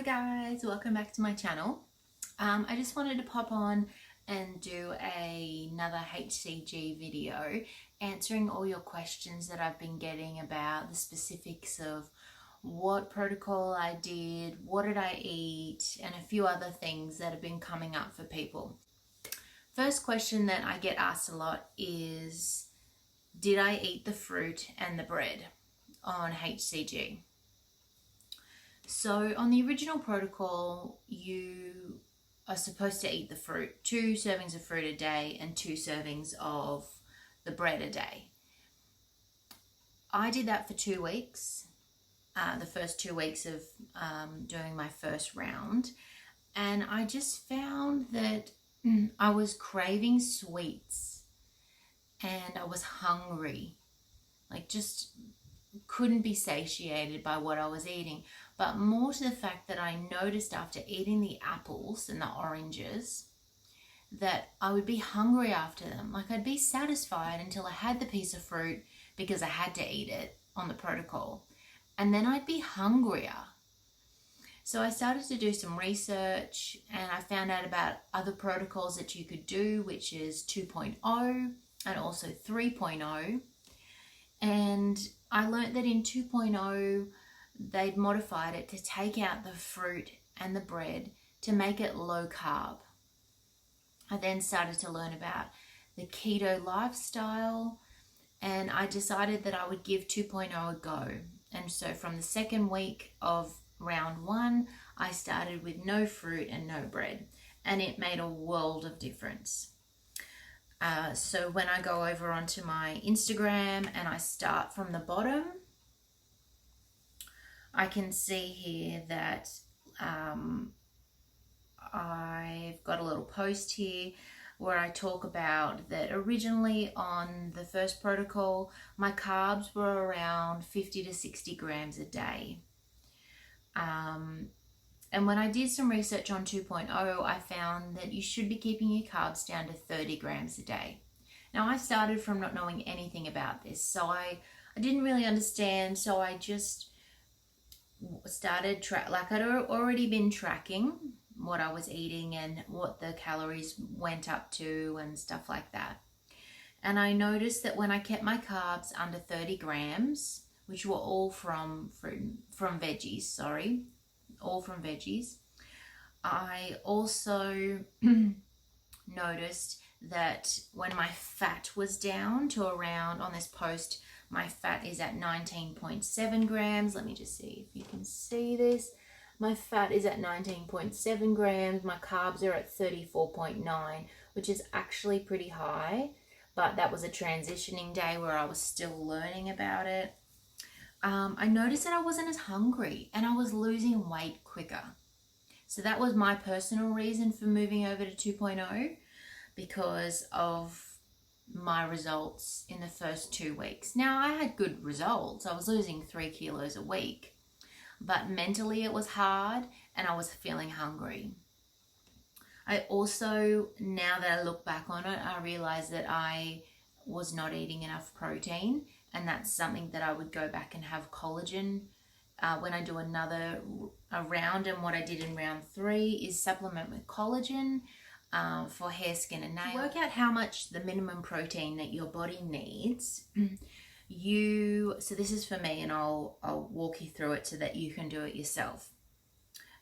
Hi guys, welcome back to my channel. I just wanted to pop on and do another HCG video answering all your questions that I've been getting about the specifics of what protocol I did, what did I eat, and a few other things that have been coming up for people. First question that I get asked a lot is, did I eat the fruit and the bread on HCG? So on the original protocol, you are supposed to eat the fruit, 2 servings of fruit a day and 2 servings of the bread a day. I did that for 2 weeks, the first 2 weeks of doing my first round, and I just found that I was craving sweets and I was hungry, like just couldn't be satiated by what I was eating. But more to the fact that I noticed after eating the apples and the oranges that I would be hungry after them. Like I'd be satisfied until I had the piece of fruit because I had to eat it on the protocol. And then I'd be hungrier. So I started to do some research and I found out about other protocols that you could do, which is 2.0 and also 3.0. And I learned that in 2.0, they'd modified it to take out the fruit and the bread to make it low carb. I then started to learn about the keto lifestyle, and I decided that I would give 2.0 a go. And so from the second week of round 1, I started with no fruit and no bread, and it made a world of difference. So when I go over onto my Instagram and I start from the bottom, I can see here that I've got a little post here where I talk about that originally on the first protocol, my carbs were around 50 to 60 grams a day. And when I did some research on 2.0, I found that you should be keeping your carbs down to 30 grams a day. Now, I started from not knowing anything about this, so I didn't really understand, so I just started, I'd already been tracking what I was eating and what the calories went up to and stuff like that. And I noticed that when I kept my carbs under 30 grams, which were all from veggies, all from veggies. I also noticed that when my fat was down to around, on this post, my fat is at 19.7 grams. Let me just see if you can see this. My fat is at 19.7 grams. My carbs are at 34.9, which is actually pretty high, but that was a transitioning day where I was still learning about it. I noticed that I wasn't as hungry and I was losing weight quicker. So that was my personal reason for moving over to 2.0, because of my results in the first 2 weeks. Now, I had good results. I was losing 3 kilos a week, but mentally it was hard and I was feeling hungry. I also, now that I look back on it, I realized that I was not eating enough protein, and that's something that I would go back and have collagen when I do another round. And what I did in round 3 is supplement with collagen for hair, skin and nails. To work out how much the minimum protein that your body needs, so this is for me, and I'll walk you through it so that you can do it yourself.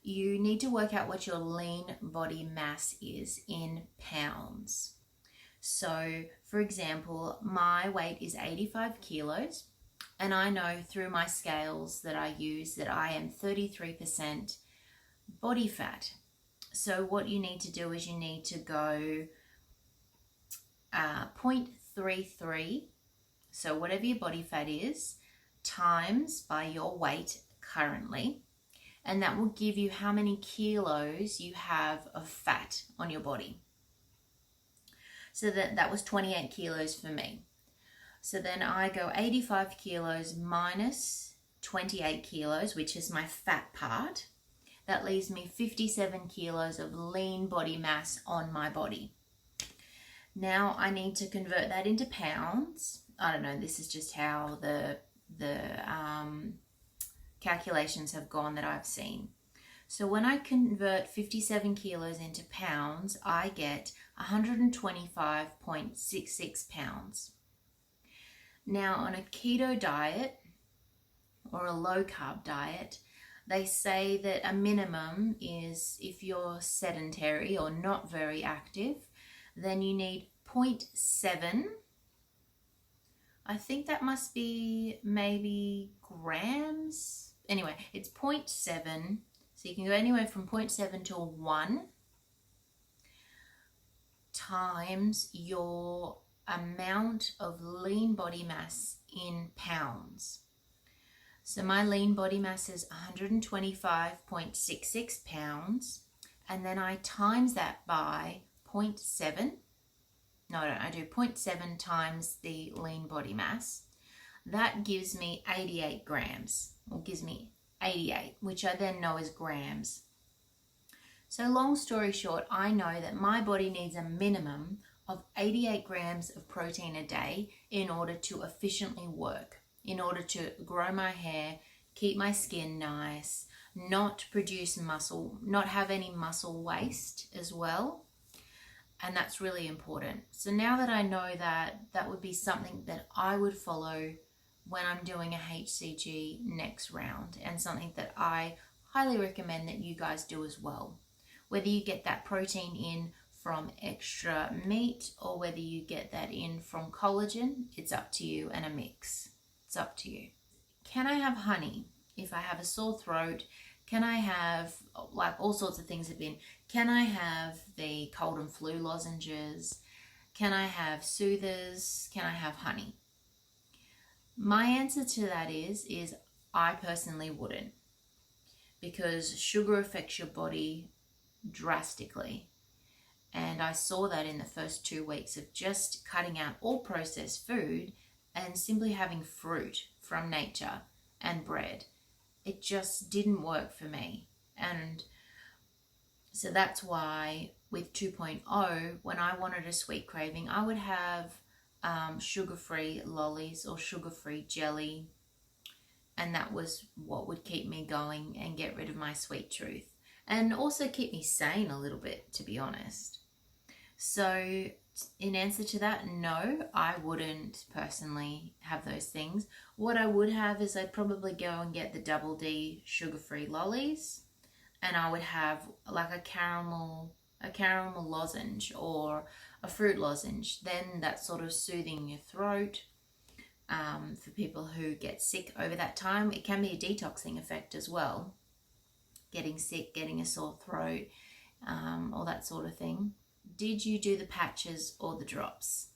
You need to work out what your lean body mass is in pounds. So, for example, my weight is 85 kilos, and I know through my scales that I use that I am 33% body fat. So what you need to do is you need to go 0.33, so whatever your body fat is, times by your weight currently, and that will give you how many kilos you have of fat on your body. So that was 28 kilos for me. So then I go 85 kilos minus 28 kilos, which is my fat part. That leaves me 57 kilos of lean body mass on my body. Now I need to convert that into pounds. I don't know, this is just how the calculations have gone that I've seen. So when I convert 57 kilos into pounds, I get 125.66 pounds. Now on a keto diet or a low carb diet, they say that a minimum is, if you're sedentary or not very active, then you need 0.7. I think that must be maybe grams. Anyway, it's 0.7. So you can go anywhere from 0.7 to 1 times your amount of lean body mass in pounds. So my lean body mass is 125.66 pounds, and then I times that by 0.7. No, I do 0.7 times the lean body mass. That gives me 88 grams, or gives me 88, which I then know is grams. So long story short, I know that my body needs a minimum of 88 grams of protein a day in order to efficiently work, in order to grow my hair, keep my skin nice, not produce muscle, not have any muscle waste as well. And that's really important. So now that I know that, that would be something that I would follow when I'm doing a HCG next round, and something that I highly recommend that you guys do as well. Whether you get that protein in from extra meat or whether you get that in from collagen, it's up to you, and a mix. It's up to you. Can I have honey if I have a sore throat? Can I have, like, all sorts of things have been, can I have the cold and flu lozenges? Can I have soothers? Can I have honey? My answer to that is I personally wouldn't, because sugar affects your body drastically. And I saw that in the first 2 weeks of just cutting out all processed food and simply having fruit from nature and bread. It just didn't work for me. And so that's why with 2.0, when I wanted a sweet craving, I would have sugar-free lollies or sugar-free jelly. And that was what would keep me going and get rid of my sweet tooth. And also keep me sane a little bit, to be honest. So in answer to that, no, I wouldn't personally have those things. What I would have is I'd probably go and get the Double D sugar-free lollies, and I would have like a caramel lozenge or a fruit lozenge. Then that's sort of soothing your throat. For people who get sick over that time, it can be a detoxing effect as well. Getting sick, getting a sore throat, all that sort of thing. Did you do the patches or the drops?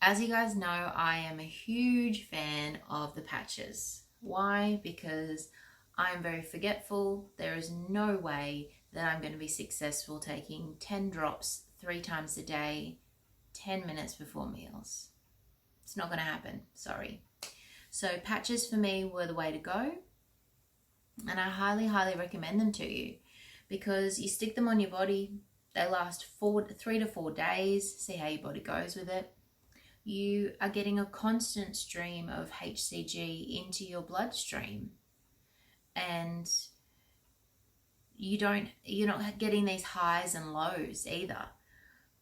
As you guys know, I am a huge fan of the patches. Why? Because I'm very forgetful. There is no way that I'm going to be successful taking 10 drops 3 times a day, 10 minutes before meals. It's not going to happen, sorry. So patches for me were the way to go. And I highly, highly recommend them to you, because you stick them on your body. They last 3 to 4 days. See how your body goes with it. You are getting a constant stream of HCG into your bloodstream, and you're not getting these highs and lows either.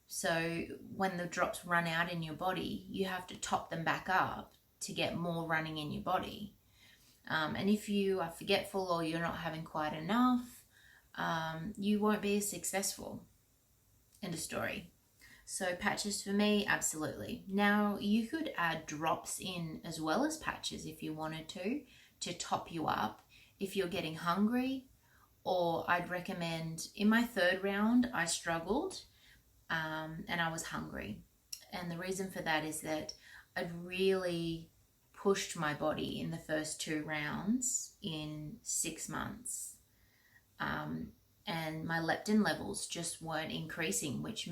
So when the drops run out in your body, you have to top them back up to get more running in your body. And if you are forgetful or you're not having quite enough, you won't be as successful. End of story. So patches for me, absolutely. Now you could add drops in as well as patches if you wanted to top you up if you're getting hungry. Or I'd recommend, in my 3rd round, I struggled and I was hungry. And the reason for that is that I'd really pushed my body in the first 2 rounds in 6 months. And my leptin levels just weren't increasing, which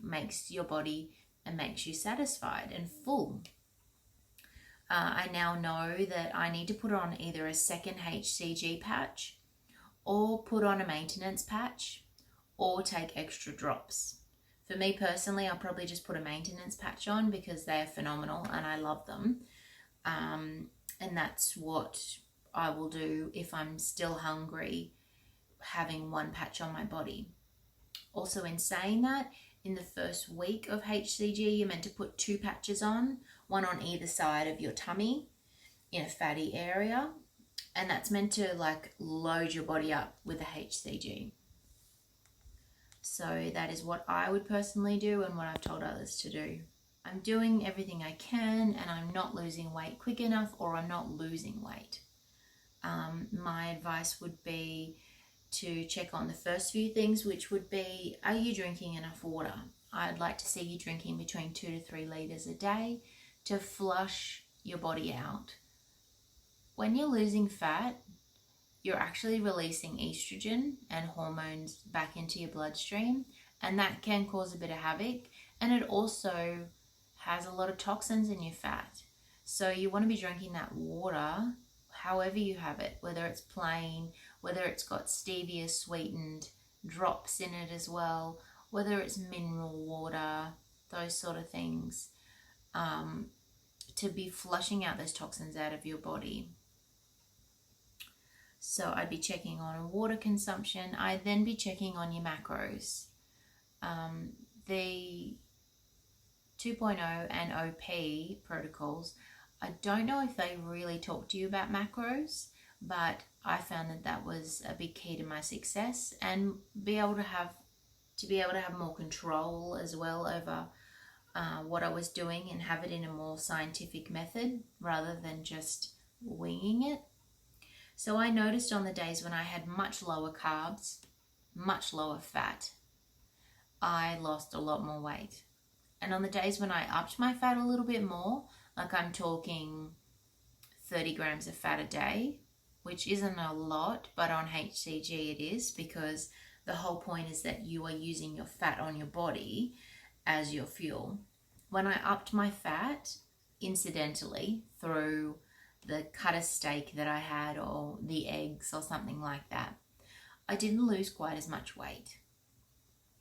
makes your body and makes you satisfied and full. I now know that I need to put on either a second HCG patch, or put on a maintenance patch, or take extra drops. For me personally, I'll probably just put a maintenance patch on because they are phenomenal and I love them. And that's what I will do if I'm still hungry, having one patch on my body. Also, in saying that, in the first week of HCG, you're meant to put 2 patches on, one on either side of your tummy in a fatty area, and that's meant to like load your body up with the HCG. So that is what I would personally do and what I've told others to do. I'm doing everything I can, and I'm not losing weight quick enough, or I'm not losing weight. My advice would be to check on the first few things, which would be, are you drinking enough water? I'd like to see you drinking between 2 to 3 litres a day to flush your body out. When you're losing fat, you're actually releasing estrogen and hormones back into your bloodstream, and that can cause a bit of havoc, and it also has a lot of toxins in your fat. So you want to be drinking that water however you have it, whether it's plain, whether it's got stevia sweetened drops in it as well, whether it's mineral water, those sort of things, to be flushing out those toxins out of your body. So I'd be checking on water consumption. I'd then be checking on your macros. The 2.0 and OP protocols, I don't know if they really talk to you about macros, but I found that that was a big key to my success, and be able to have more control as well over what I was doing, and have it in a more scientific method rather than just winging it. So I noticed on the days when I had much lower carbs, much lower fat, I lost a lot more weight. And on the days when I upped my fat a little bit more, like I'm talking 30 grams of fat a day, which isn't a lot, but on HCG it is, because the whole point is that you are using your fat on your body as your fuel. When I upped my fat, incidentally, through the cut of steak that I had, or the eggs or something like that, I didn't lose quite as much weight.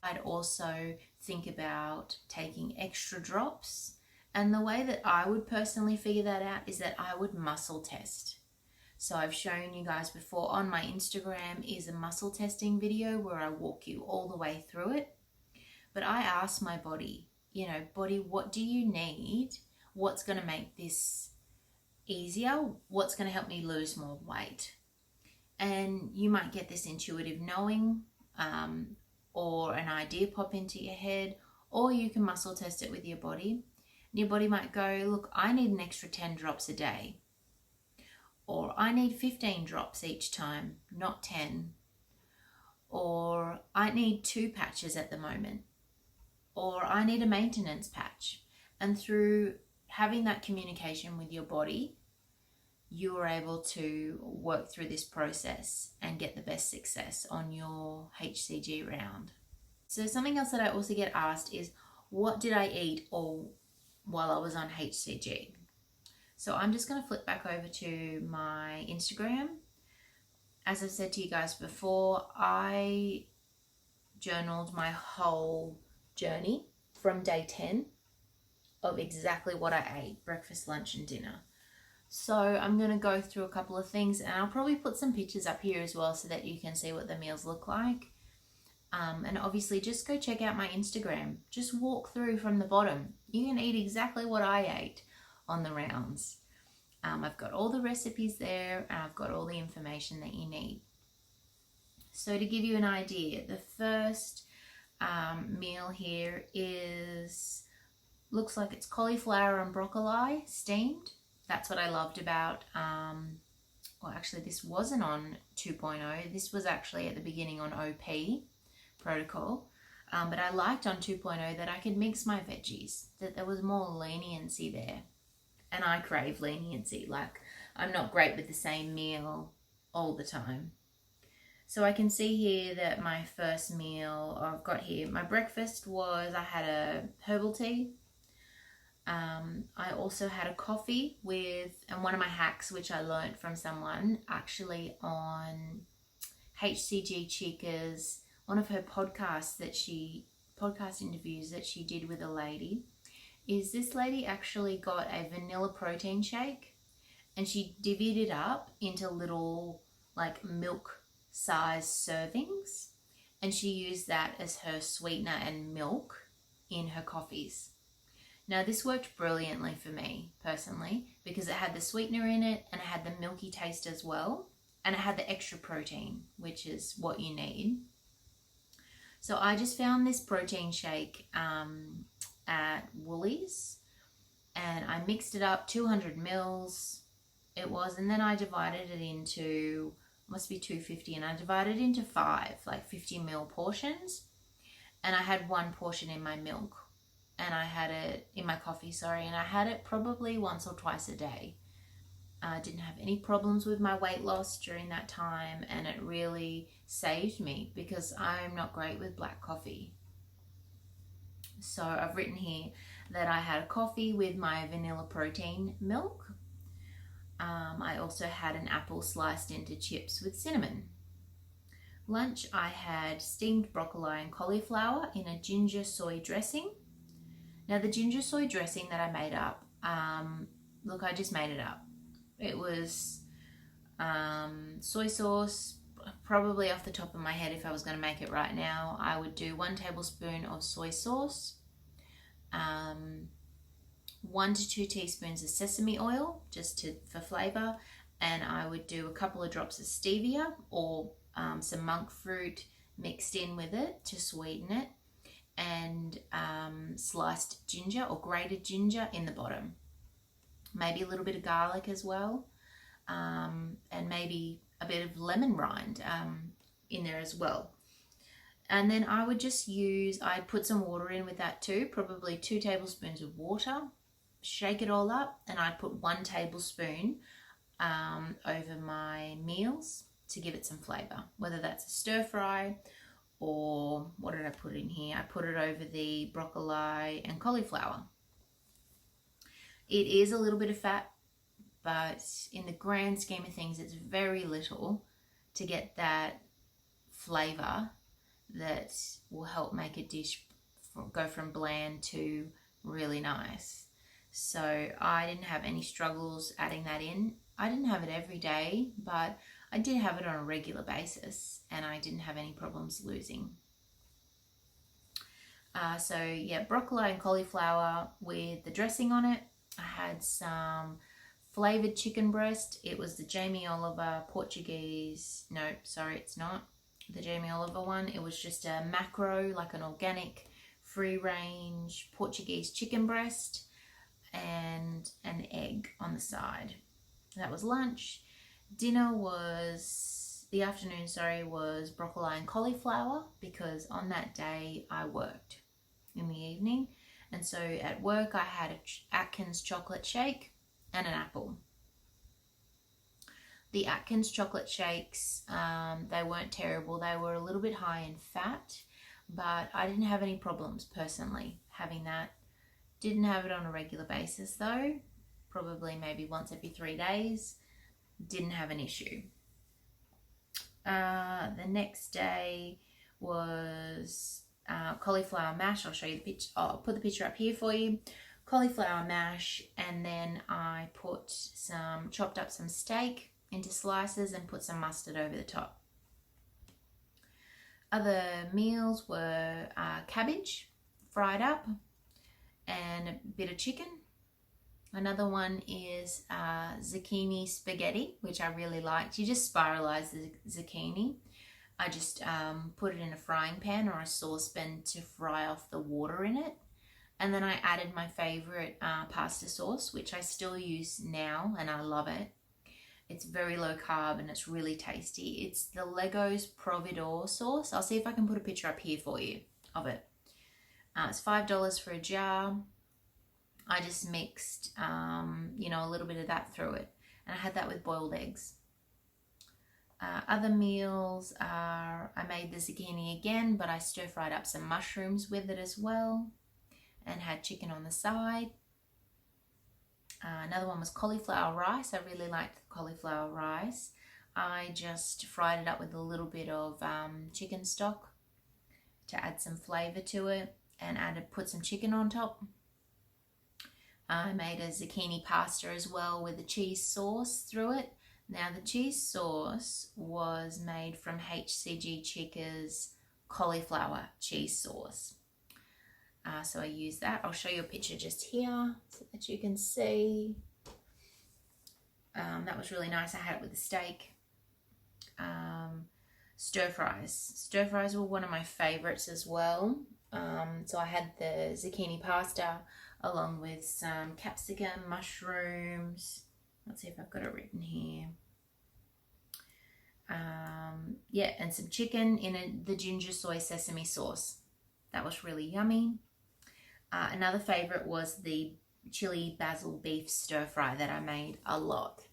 I'd also think about taking extra drops, and the way that I would personally figure that out is that I would muscle test. So I've shown you guys before on my Instagram is a muscle testing video where I walk you all the way through it. But I ask my body, body, what do you need? What's going to make this easier? What's going to help me lose more weight? And you might get this intuitive knowing, or an idea pop into your head, or you can muscle test it with your body. And your body might go, look, I need an extra 10 drops a day, or I need 15 drops each time, not 10, or I need 2 patches at the moment, or I need a maintenance patch. And through having that communication with your body, you are able to work through this process and get the best success on your HCG round. So something else that I also get asked is, what did I eat while I was on HCG? So I'm just going to flip back over to my Instagram. As I've said to you guys before, I journaled my whole journey from day 10 of exactly what I ate, breakfast, lunch and dinner. So I'm going to go through a couple of things, and I'll probably put some pictures up here as well so that you can see what the meals look like. And obviously just go check out my Instagram. Just walk through from the bottom. You can eat exactly what I ate on the rounds. I've got all the recipes there, and I've got all the information that you need. So to give you an idea, the first meal here looks like it's cauliflower and broccoli steamed. That's what I loved about, well actually this wasn't on 2.0, this was actually at the beginning on OP protocol, but I liked on 2.0 that I could mix my veggies, that there was more leniency there. And I crave leniency, like I'm not great with the same meal all the time. So I can see here that my first meal, I've got here, my breakfast was, I had a herbal tea. I also had a coffee and one of my hacks, which I learned from someone actually on HCG Chica's, one of her podcast interviews that she did with a lady, is this lady actually got a vanilla protein shake, and she divvied it up into little like milk size servings, and she used that as her sweetener and milk in her coffees. Now this worked brilliantly for me personally because it had the sweetener in it and it had the milky taste as well, and it had the extra protein, which is what you need. So I just found this protein shake at Woolies, and I mixed it up, 200 mils it was, and then I divided it into, must be 250, and I divided it into 5, like 50 mil portions, and I had 1 portion in my milk, and I had it in my coffee, sorry, and I had it probably once or twice a day. I didn't have any problems with my weight loss during that time, and it really saved me because I'm not great with black coffee. So I've written here that I had a coffee with my vanilla protein milk. I also had an apple sliced into chips with cinnamon. Lunch, I had steamed broccoli and cauliflower in a ginger soy dressing. Now the ginger soy dressing that I made up, look, I just made it up. It was soy sauce, probably off the top of my head if I was going to make it right now, I would do 1 tablespoon of soy sauce, 1 to 2 teaspoons of sesame oil, just for flavor, and I would do a couple of drops of stevia or some monk fruit mixed in with it to sweeten it, and sliced ginger or grated ginger in the bottom. Maybe a little bit of garlic as well, and maybe a bit of lemon rind in there as well. And then I would just I'd put some water in with that too, probably 2 tablespoons of water, shake it all up, and I'd put 1 tablespoon over my meals to give it some flavor, whether that's a stir fry or what did I put in here? I put it over the broccoli and cauliflower. It is a little bit of fat, but in the grand scheme of things, it's very little to get that flavor that will help make a dish go from bland to really nice. So I didn't have any struggles adding that in. I didn't have it every day, but I did have it on a regular basis, and I didn't have any problems losing. So yeah, broccoli and cauliflower with the dressing on it. I had some flavored chicken breast. It was the Jamie Oliver Portuguese. No, sorry, it's not the Jamie Oliver one. It was just a macro, like an organic, free range Portuguese chicken breast, and an egg on the side. That was lunch. Dinner was, the afternoon, sorry, was broccoli and cauliflower because on that day I worked in the evening. And so at work I had a Atkins chocolate shake and an apple. The Atkins chocolate shakes, they weren't terrible. They were a little bit high in fat, but I didn't have any problems personally having that. Didn't have it on a regular basis though, probably maybe once every 3 days. Didn't have an issue. The next day was cauliflower mash. I'll show you the picture. I'll put the picture up here for you. Cauliflower mash, and then I chopped up some steak into slices and put some mustard over the top. Other meals were cabbage fried up and a bit of chicken. Another one is zucchini spaghetti, which I really liked. You just spiralize the zucchini. I just put it in a frying pan or a saucepan to fry off the water in it. And then I added my favorite pasta sauce, which I still use now, and I love it. It's very low carb and it's really tasty. It's the Legos Providore sauce. I'll see if I can put a picture up here for you of it. It's $5 for a jar. I just mixed, a little bit of that through it. And I had that with boiled eggs. Other meals are, I made the zucchini again, but I stir fried up some mushrooms with it as well and had chicken on the side. Another one was cauliflower rice. I really liked the cauliflower rice. I just fried it up with a little bit of chicken stock to add some flavor to it and put some chicken on top. I made a zucchini pasta as well with a cheese sauce through it. Now the cheese sauce was made from HCG Chicka's cauliflower cheese sauce. So I used that. I'll show you a picture just here so that you can see. That was really nice. I had it with the steak. Stir fries. Stir fries were one of my favorites as well. So I had the zucchini pasta along with some capsicum, mushrooms. Let's see if I've got it written here. Yeah, and some chicken in the ginger soy sesame sauce. That was really yummy. Another favorite was the chili basil beef stir fry that I made a lot.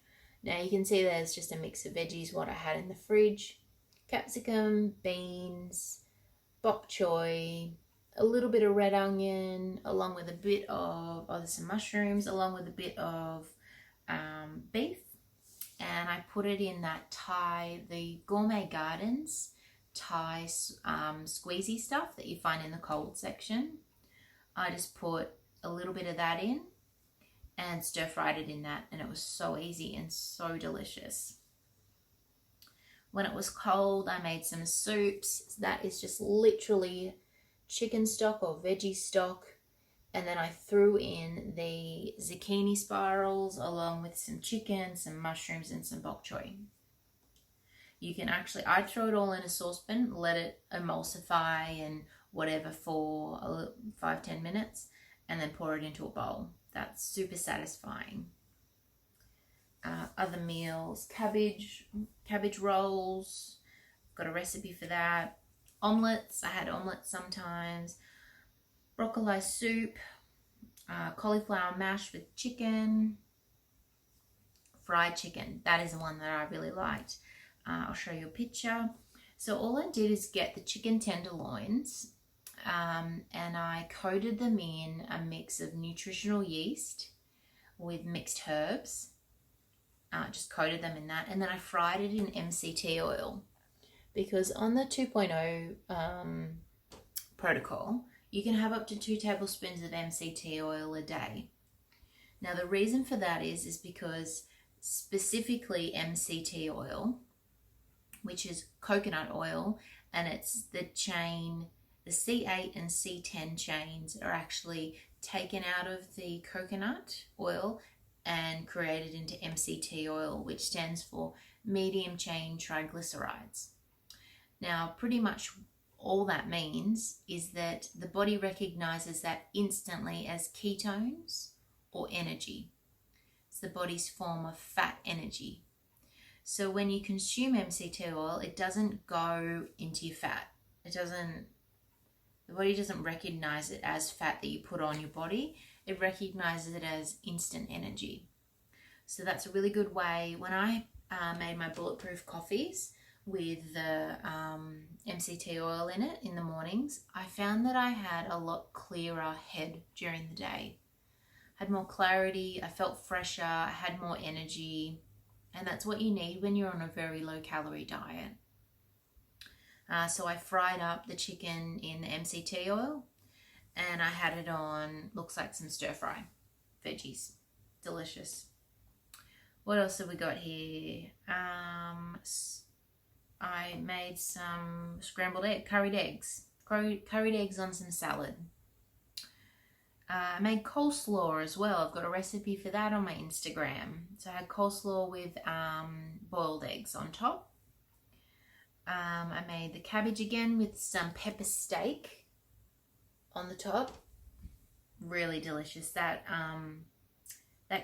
Now you can see there's just a mix of veggies, what I had in the fridge. Capsicum, beans, bok choy, a little bit of red onion, along with a bit of, there's some mushrooms, along with a bit of beef. And I put it in that Thai, the Gourmet Gardens Thai squeezy stuff that you find in the cold section. I just put a little bit of that in and stir fried it in that, and it was so easy and so delicious. When it was cold, I made some soups. That is just literally chicken stock or veggie stock, and then I threw in the zucchini spirals along with some chicken, some mushrooms, and some bok choy. You can actually, I'd throw it all in a saucepan, let it emulsify and whatever for 5-10 minutes, and then pour it into a bowl. That's super satisfying. Other meals, cabbage rolls, got a recipe for that. Omelets, I had omelets sometimes. Broccoli soup, cauliflower mash with chicken, fried chicken. That is the one that I really liked. I'll show you a picture. So all I did is get the chicken tenderloins, and I coated them in a mix of nutritional yeast with mixed herbs. Just coated them in that, and then I fried it in MCT oil, because on the 2.0 protocol, you can have up to 2 tablespoons of MCT oil a day. Now the reason for that is because specifically MCT oil, which is coconut oil, and it's the chain, the C8 and C10 chains are actually taken out of the coconut oil and created into MCT oil, which stands for medium chain triglycerides. Now, pretty much all that means is that the body recognizes that instantly as ketones or energy. It's the body's form of fat energy. So when you consume MCT oil, it doesn't go into your fat. The body doesn't recognize it as fat that you put on your body. It recognizes it as instant energy. So that's a really good way. When I made my bulletproof coffees with the MCT oil in it in the mornings, I found that I had a lot clearer head during the day. I had more clarity, I felt fresher, I had more energy, and that's what you need when you're on a very low calorie diet. So I fried up the chicken in the MCT oil, and I had it on, looks like some stir fry veggies. Delicious. What else have we got here? I made some curried eggs on some salad. I made coleslaw as well. I've got a recipe for that on my Instagram. So I had coleslaw with boiled eggs on top. I made the cabbage again with some pepper steak on the top. Really delicious. That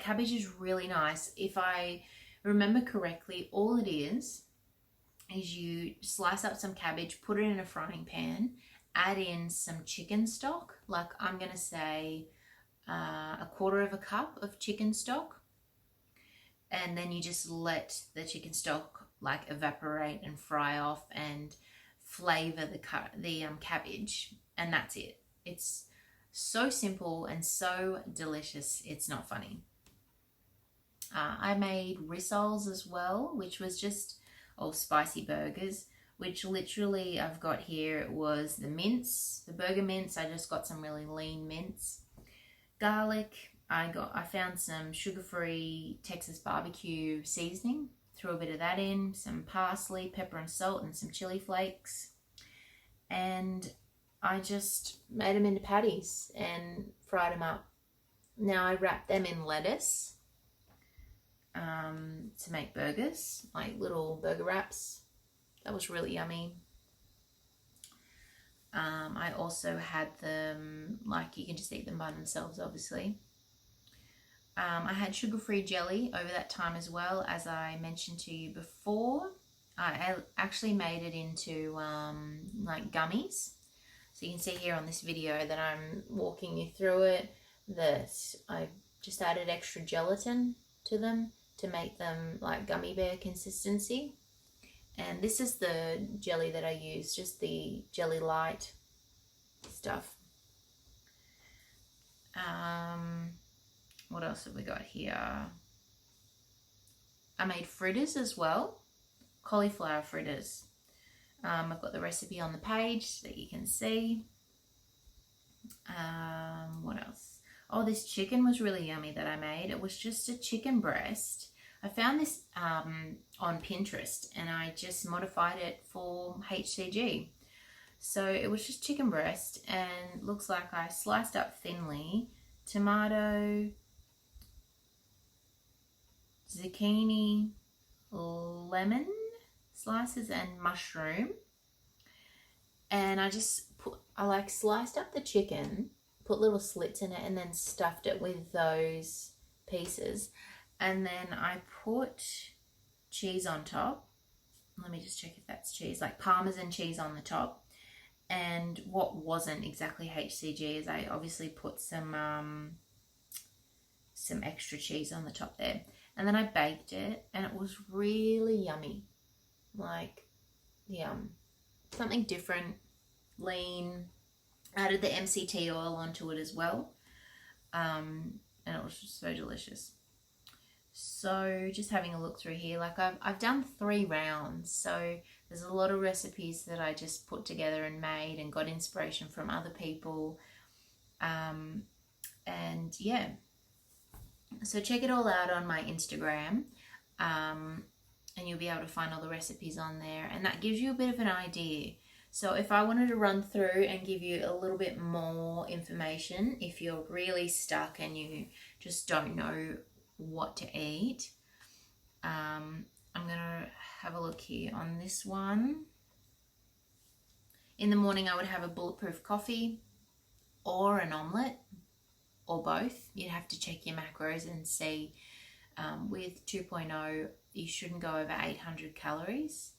cabbage is really nice. If I remember correctly, all it is you slice up some cabbage, put it in a frying pan, add in some chicken stock, like I'm going to say a 1/4 cup of chicken stock, and then you just let the chicken stock like evaporate and fry off and flavor the cabbage, and that's it. It's so simple and so delicious, it's not funny. I made rissoles as well, which was just spicy burgers, which literally I've got here. It was the mince, the burger mince. I just got some really lean mince, garlic, I found some sugar-free Texas barbecue seasoning, threw a bit of that in, some parsley, pepper and salt, and some chili flakes. And I just made them into patties and fried them up. Now I wrapped them in lettuce to make burgers, like little burger wraps. That was really yummy. I also had them, like, you can just eat them by themselves, obviously. I had sugar-free jelly over that time as well, as I mentioned to you before. I actually made it into like gummies. So you can see here on this video that I'm walking you through it, that I just added extra gelatin to them to make them like gummy bear consistency. And this is the jelly that I use, just the Jelly Light stuff. What else have we got here? I made fritters as well, cauliflower fritters. I've got the recipe on the page so that you can see. What else? Oh, this chicken was really yummy that I made. It was just a chicken breast. I found this on Pinterest and I just modified it for HCG. So it was just chicken breast, and looks like I sliced up thinly tomato, zucchini, lemon slices, and mushroom. And I like sliced up the chicken, put little slits in it, and then stuffed it with those pieces. And then I put cheese on top. Let me just check if that's cheese, like Parmesan cheese on the top. And what wasn't exactly HCG is I obviously put some extra cheese on the top there. And then I baked it, and it was really yummy. Like, yum. Something different, lean. Added the MCT oil onto it as well. And it was just so delicious. So just having a look through here, like I've done 3 rounds, so there's a lot of recipes that I just put together and made and got inspiration from other people. And yeah, so check it all out on my Instagram, and you'll be able to find all the recipes on there, and that gives you a bit of an idea. So if I wanted to run through and give you a little bit more information, if you're really stuck and you just don't know what to eat, I'm gonna have a look here on this one. In the morning I would have a bulletproof coffee or an omelette or both. You'd have to check your macros and see. With 2.0 you shouldn't go over 800 calories.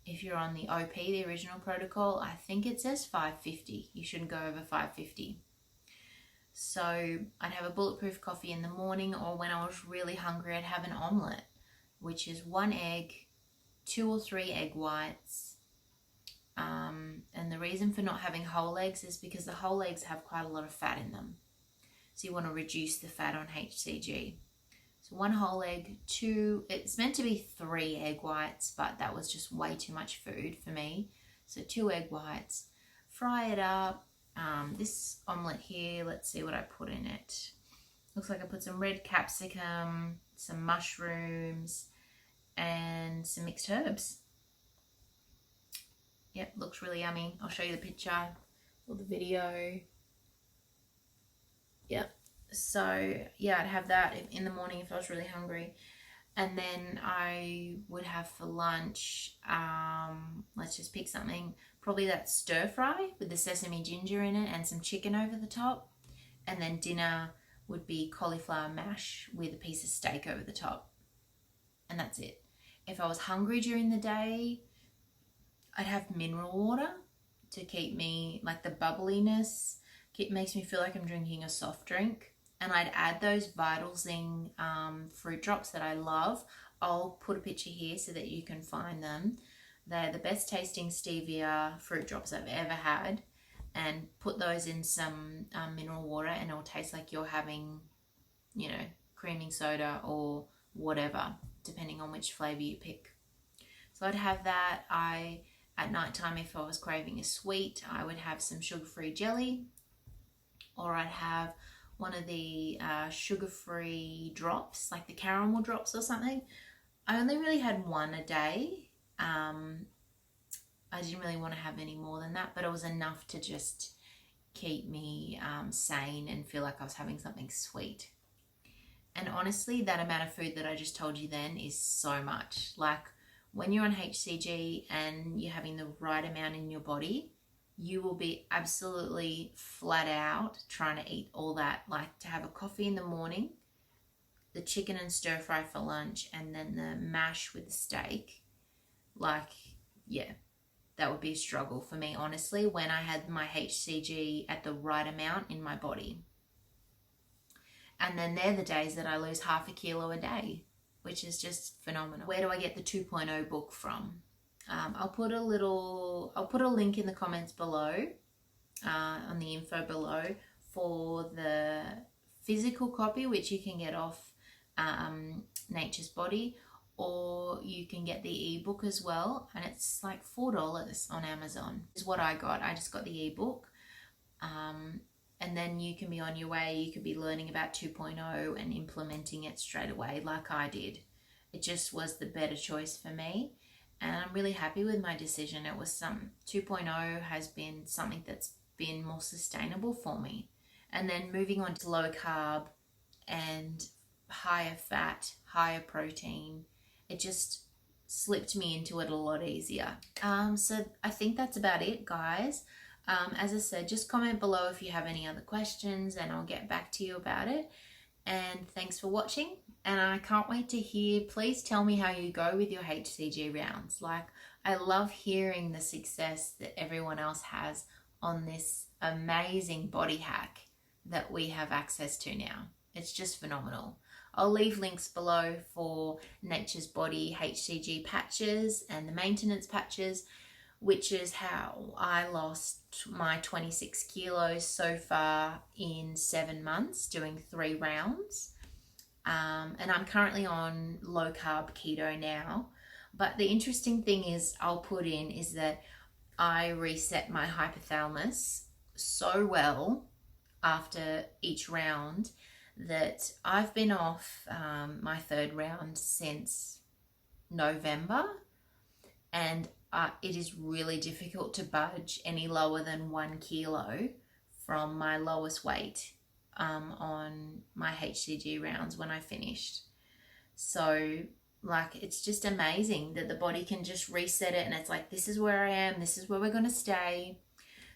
If you're on the OP, the original protocol, I think it says 550. You shouldn't go over 550. So I'd have a bulletproof coffee in the morning, or when I was really hungry, I'd have an omelette, which is 1 egg, 2 or 3 egg whites. And the reason for not having whole eggs is because the whole eggs have quite a lot of fat in them. So you want to reduce the fat on HCG. So 1 whole egg, 2, it's meant to be 3 egg whites, but that was just way too much food for me. So 2 egg whites, fry it up. This omelette here, let's see what I put in it. Looks like I put some red capsicum, some mushrooms, and some mixed herbs. Yep, looks really yummy. I'll show you the picture or the video. Yep. So yeah, I'd have that in the morning if I was really hungry. And then I would have for lunch, let's just pick something, probably that stir fry with the sesame ginger in it and some chicken over the top. And then dinner would be cauliflower mash with a piece of steak over the top. And that's it. If I was hungry during the day, I'd have mineral water to keep me, like the bubbliness, it makes me feel like I'm drinking a soft drink. And I'd add those Vital Zing fruit drops that I love. I'll put a picture here so that you can find them. They're the best tasting stevia fruit drops I've ever had. And put those in some mineral water, and it'll taste like you're having, you know, creaming soda or whatever, depending on which flavor you pick. So I'd have that. At nighttime, if I was craving a sweet, I would have some sugar-free jelly, or I'd have one of the sugar-free drops, like the caramel drops or something. I only really had one a day. I didn't really want to have any more than that, but it was enough to just keep me sane and feel like I was having something sweet. And honestly, that amount of food that I just told you then is so much. Like when you're on HCG and you're having the right amount in your body, you will be absolutely flat out trying to eat all that. Like to have a coffee in the morning, the chicken and stir fry for lunch, and then the mash with the steak. Like, yeah, that would be a struggle for me, honestly, when I had my HCG at the right amount in my body. And then they're the days that I lose half a kilo a day, which is just phenomenal. Where do I get the 2.0 book from? I'll put a link in the comments below, on the info below, for the physical copy, which you can get off Nature's Body, or you can get the ebook as well, and it's like $4 on Amazon is what I got. I just got the ebook. And then you can be on your way. You could be learning about 2.0 and implementing it straight away like I did. It just was the better choice for me. And I'm really happy with my decision. 2.0 has been something that's been more sustainable for me. And then moving on to low carb and higher fat, higher protein, it just slipped me into it a lot easier. So I think that's about it, guys. As I said, just comment below if you have any other questions and I'll get back to you about it. And thanks for watching. And I can't wait to hear, please tell me how you go with your HCG rounds. Like, I love hearing the success that everyone else has on this amazing body hack that we have access to now. It's just phenomenal. I'll leave links below for Nature's Body HCG patches and the maintenance patches, which is how I lost my 26 kilos so far in 7 months, doing 3 rounds. And I'm currently on low carb keto now. But the interesting thing I'll put in is that I reset my hypothalamus so well after each round that I've been off my 3rd round since November, and it is really difficult to budge any lower than 1 kilo from my lowest weight on my HCG rounds when I finished. So like, it's just amazing that the body can just reset it, and it's like, this is where I am, this is where we're going to stay.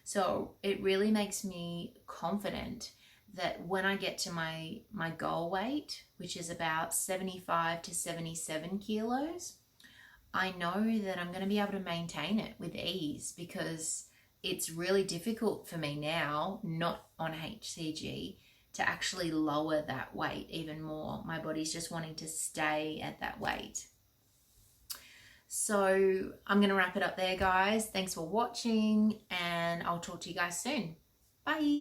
So it really makes me confident that when I get to my goal weight, which is about 75 to 77 kilos, I know that I'm going to be able to maintain it with ease, because it's really difficult for me now, not on HCG, to actually lower that weight even more. My body's just wanting to stay at that weight. So I'm going to wrap it up there, guys. Thanks for watching, and I'll talk to you guys soon. Bye.